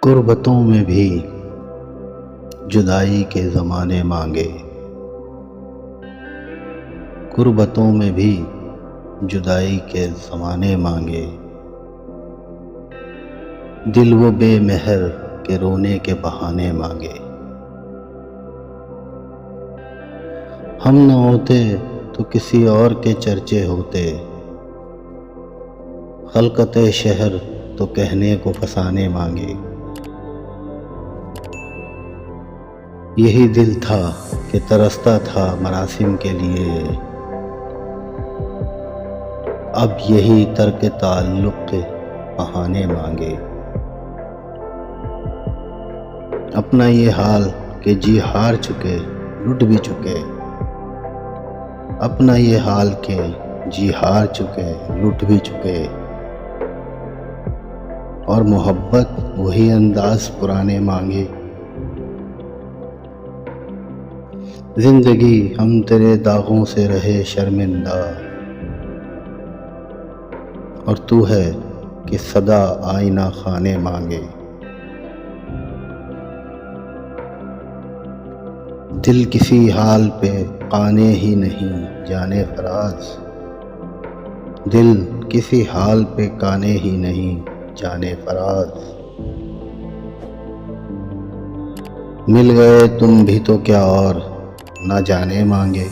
قربتوں میں بھی جدائی کے زمانے مانگے، قربتوں میں بھی جدائی کے زمانے مانگے، دل وہ بے مہر کے رونے کے بہانے مانگے۔ ہم نہ ہوتے تو کسی اور کے چرچے ہوتے، خلقت شہر تو کہنے کو فسانے مانگے۔ یہی دل تھا کہ ترستا تھا مراسم کے لیے، اب یہی ترک تعلق کے بہانے مانگے۔ اپنا یہ حال کہ جی ہار چکے لٹ بھی چکے، اپنا یہ حال کہ جی ہار چکے لٹ بھی چکے، اور محبت وہی انداز پرانے مانگے۔ زندگی ہم تیرے داغوں سے رہے شرمندہ، اور تو ہے کہ صدا آئینہ خانے مانگے۔ دل کسی حال پہ قانے ہی نہیں جانے فراز، دل کسی حال پہ قانے ہی نہیں جانے فراز۔ مل گئے تم بھی تو کیا اور نہ جانے مانگے۔